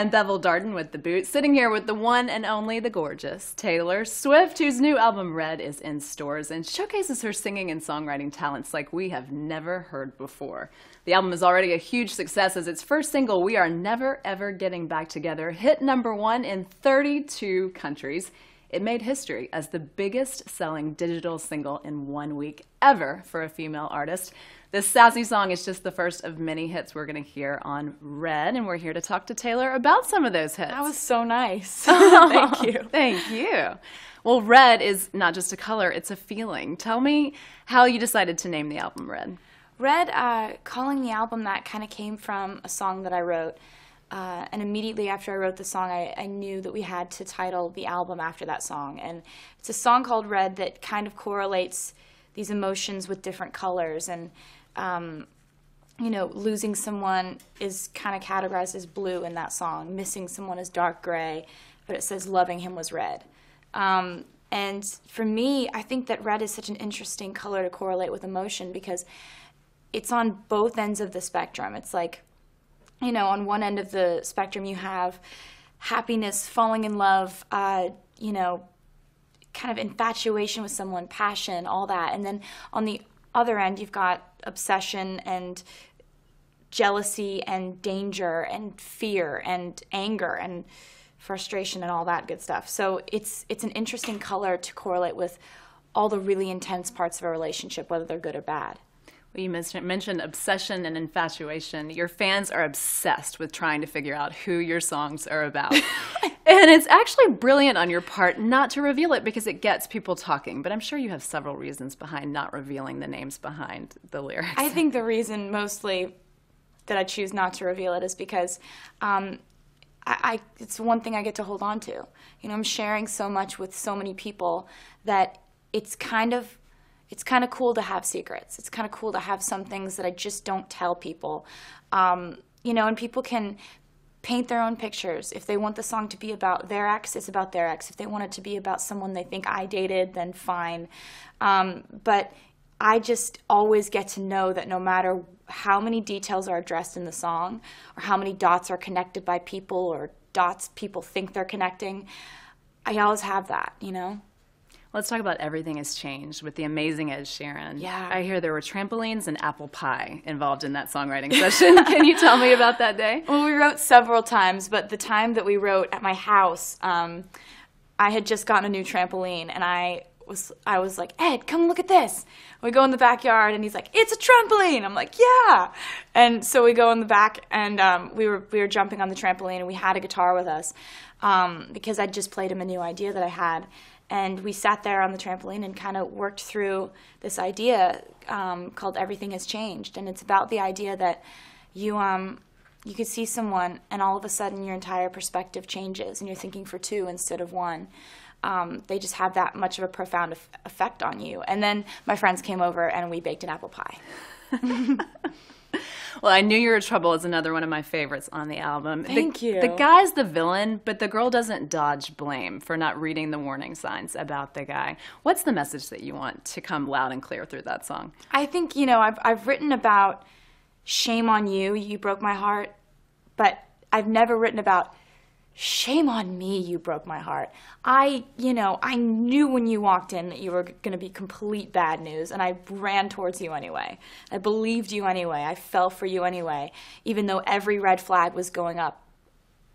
and Bevel Darden with the boot, sitting here with the one and only, the gorgeous Taylor Swift, whose new album Red is in stores and showcases her singing and songwriting talents like we have never heard before. The album is already a huge success as its first single, We Are Never Ever Getting Back Together, hit #1 in 32 countries. It made history as the biggest selling digital single in 1 week ever for a female artist. This sassy song is just the first of many hits we're going to hear on Red, and we're here to talk to Taylor about some of those hits. That was so nice. Thank you. Thank you. Well, Red is not just a color, it's a feeling. Tell me how you decided to name the album Red. Red, calling the album that kind of came from a song that I wrote. And immediately after I wrote the song, I knew that we had to title the album after that song. And it's a song called Red that kind of correlates these emotions with different colors. And, losing someone is kind of categorized as blue in that song. Missing someone is dark gray, but it says loving him was red. And for me, I think that red is such an interesting color to correlate with emotion because it's on both ends of the spectrum. It's like, on one end of the spectrum you have happiness, falling in love, kind of infatuation with someone, passion, all that. And then on the other end you've got obsession and jealousy and danger and fear and anger and frustration and all that good stuff. So it's an interesting color to correlate with all the really intense parts of a relationship, whether they're good or bad. Well, you mentioned obsession and infatuation. Your fans are obsessed with trying to figure out who your songs are about. And it's actually brilliant on your part not to reveal it because it gets people talking. But I'm sure you have several reasons behind not revealing the names behind the lyrics. I think the reason mostly that I choose not to reveal it is because it's one thing I get to hold on to. I'm sharing so much with so many people that it's kind of cool to have secrets. It's kind of cool to have some things that I just don't tell people. And people can paint their own pictures. If they want the song to be about their ex, it's about their ex. If they want it to be about someone they think I dated, then fine. But I just always get to know that no matter how many details are addressed in the song or how many dots are connected by people or dots people think they're connecting, I always have that, Let's talk about Everything Has Changed with the amazing Ed Sheeran. Yeah. I hear there were trampolines and apple pie involved in that songwriting session. Can you tell me about that day? Well, we wrote several times, but the time that we wrote at my house, I had just gotten a new trampoline, and I was like, Ed, come look at this. We go in the backyard, and he's like, it's a trampoline. I'm like, yeah. And so we go in the back, and we were jumping on the trampoline, and we had a guitar with us because I'd just played him a new idea that I had. And we sat there on the trampoline and kind of worked through this idea called Everything Has Changed. And it's about the idea that you could see someone and all of a sudden your entire perspective changes and you're thinking for two instead of one. They just have that much of a profound effect on you. And then my friends came over and we baked an apple pie. Well, I Knew You Were Trouble is another one of my favorites on the album. Thank you. The guy's the villain, but the girl doesn't dodge blame for not reading the warning signs about the guy. What's the message that you want to come loud and clear through that song? I think, I've written about shame on you, you broke my heart, but I've never written about shame on me, you broke my heart. I knew when you walked in that you were going to be complete bad news, and I ran towards you anyway. I believed you anyway. I fell for you anyway, even though every red flag was going up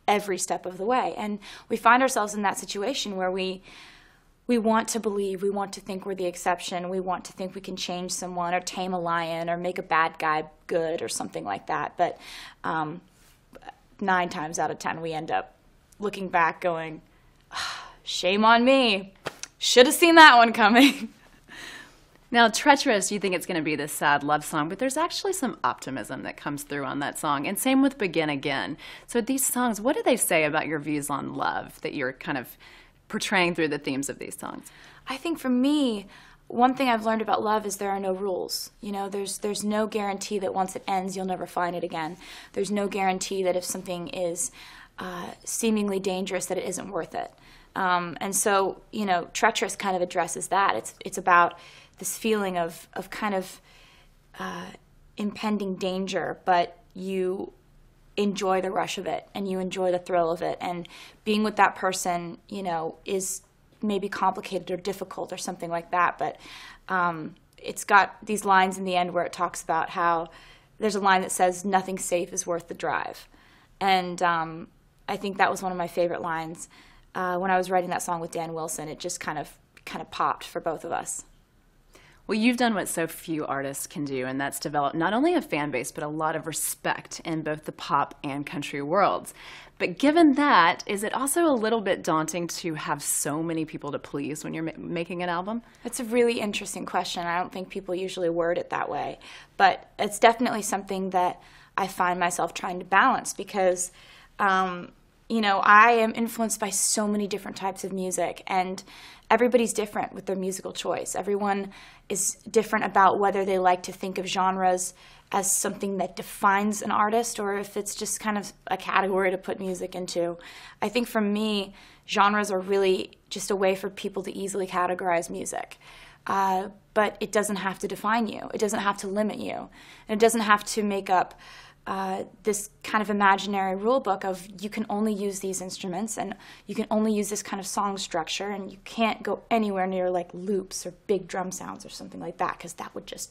every step of the way. And we find ourselves in that situation where we want to believe, we want to think we're the exception, we want to think we can change someone or tame a lion or make a bad guy good or something like that. But 9 times out of 10 we end up looking back going, shame on me. Should have seen that one coming. Now, Treacherous, you think it's going to be this sad love song, but there's actually some optimism that comes through on that song, and same with Begin Again. So these songs, what do they say about your views on love that you're kind of portraying through the themes of these songs? I think for me, one thing I've learned about love is there are no rules. There's no guarantee that once it ends, you'll never find it again. There's no guarantee that if something is seemingly dangerous that it isn't worth it. And so, Treacherous kind of addresses that. It's about this feeling of kind of impending danger, but you enjoy the rush of it and you enjoy the thrill of it. And being with that person, you know, is maybe complicated or difficult or something like that. But it's got these lines in the end where it talks about how there's a line that says, "Nothing safe is worth the drive." And I think that was one of my favorite lines. When I was writing that song with Dan Wilson, it just kind of popped for both of us. Well, you've done what so few artists can do, and that's develop not only a fan base, but a lot of respect in both the pop and country worlds. But given that, is it also a little bit daunting to have so many people to please when you're making an album? That's a really interesting question. I don't think people usually word it that way. But it's definitely something that I find myself trying to balance because, you know, I am influenced by so many different types of music, and everybody's different with their musical choice. Everyone is different about whether they like to think of genres as something that defines an artist or if it's just kind of a category to put music into. I think for me, genres are really just a way for people to easily categorize music. But it doesn't have to define you. It doesn't have to limit you. And it doesn't have to make up this kind of imaginary rule book of you can only use these instruments and you can only use this kind of song structure and you can't go anywhere near like loops or big drum sounds or something like that because that would just,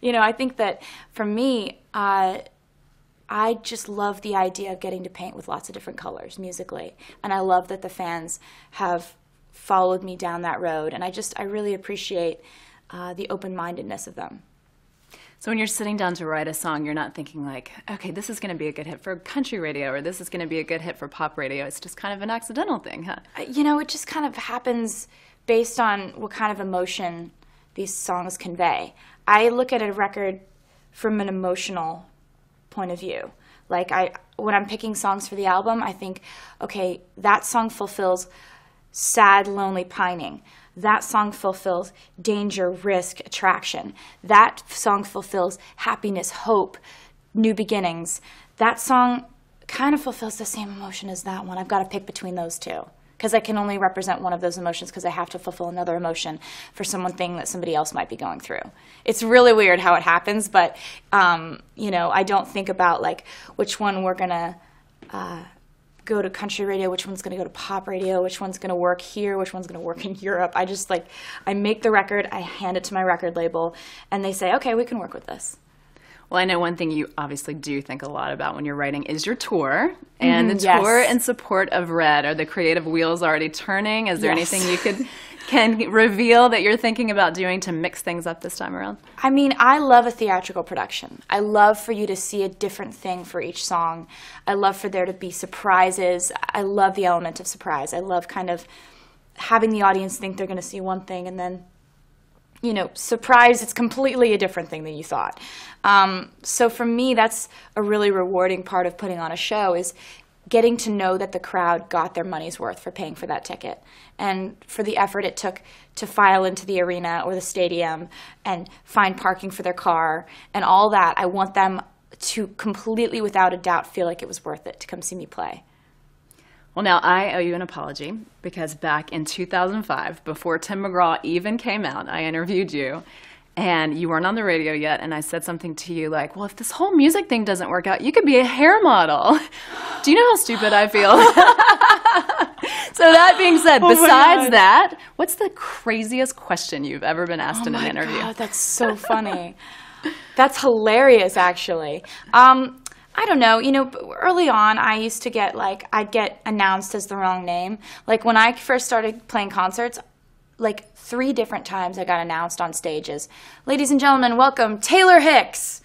you know, I think that for me, I just love the idea of getting to paint with lots of different colors musically. And I love that the fans have followed me down that road. And I really appreciate the open-mindedness of them. So when you're sitting down to write a song, you're not thinking like, okay, this is going to be a good hit for country radio or this is going to be a good hit for pop radio. It's just kind of an accidental thing, huh? You know, it just kind of happens based on what kind of emotion these songs convey. I look at a record from an emotional point of view. Like when I'm picking songs for the album, I think, okay, that song fulfills sad, lonely pining. That song fulfills danger, risk, attraction. That song fulfills happiness, hope, new beginnings. That song kind of fulfills the same emotion as that one. I've got to pick between those two because I can only represent one of those emotions because I have to fulfill another emotion for something that somebody else might be going through. It's really weird how it happens, but you know, I don't think about like which one we're going to go to country radio, which one's going to go to pop radio, which one's going to work here, which one's going to work in Europe. I make the record, I hand it to my record label, and they say, okay, we can work with this. Well, I know one thing you obviously do think a lot about when you're writing is your tour. And the yes. tour in support of Red. Are the creative wheels already turning? Is there Yes. anything you can reveal that you're thinking about doing to mix things up this time around? I mean, I love a theatrical production. I love for you to see a different thing for each song. I love for there to be surprises. I love the element of surprise. I love kind of having the audience think they're going to see one thing and then, you know, surprise, it's completely a different thing than you thought. So for me, that's a really rewarding part of putting on a show is getting to know that the crowd got their money's worth for paying for that ticket and for the effort it took to file into the arena or the stadium and find parking for their car and all that. I want them to completely, without a doubt, feel like it was worth it to come see me play. Well, now I owe you an apology because back in 2005, before Tim McGraw even came out, I interviewed you and you weren't on the radio yet, and I said something to you like, well, if this whole music thing doesn't work out, you could be a hair model. Do you know how stupid I feel? So that being said, besides that, what's the craziest question you've ever been asked in an interview? God, that's so funny. That's hilarious, actually. I don't know. You know, early on, I used to get, like, I'd get announced as the wrong name. Like, when I first started playing concerts, like, 3 different times I got announced on stages. Ladies and gentlemen, welcome, Taylor Hicks.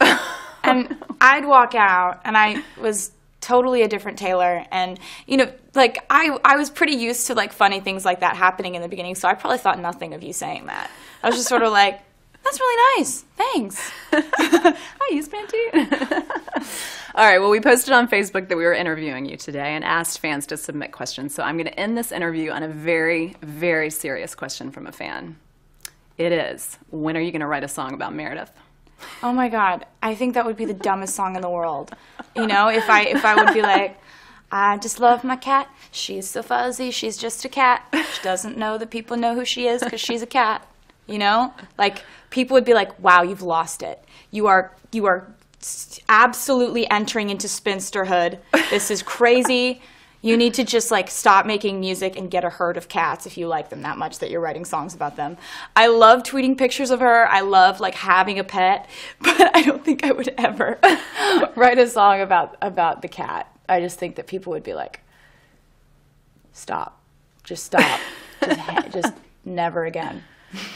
And I'd walk out, and I was totally a different Taylor. And, you know, like, I was pretty used to, like, funny things like that happening in the beginning, so I probably thought nothing of you saying that. I was just sort of like, that's really nice. Thanks. Hi, you Pantene. All right, well, we posted on Facebook that we were interviewing you today and asked fans to submit questions. So I'm going to end this interview on a very, very serious question from a fan. It is, when are you going to write a song about Meredith? Oh, my God. I think that would be the dumbest song in the world. You know, if I would be like, I just love my cat. She's so fuzzy. She's just a cat. She doesn't know that people know who she is because she's a cat. You know? Like, people would be like, wow, you've lost it. You are absolutely entering into spinsterhood. This is crazy. You need to just like stop making music and get a herd of cats if you like them that much that you're writing songs about them. I love tweeting pictures of her. I love like having a pet, but I don't think I would ever write a song about the cat. I just think that people would be like, stop, just just never again.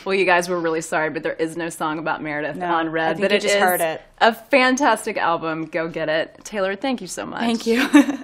Well, you guys were really sorry, but there is no song about Meredith on Red. I think but you it just is heard it. a fantastic album. Go get it. Taylor, thank you so much. Thank you.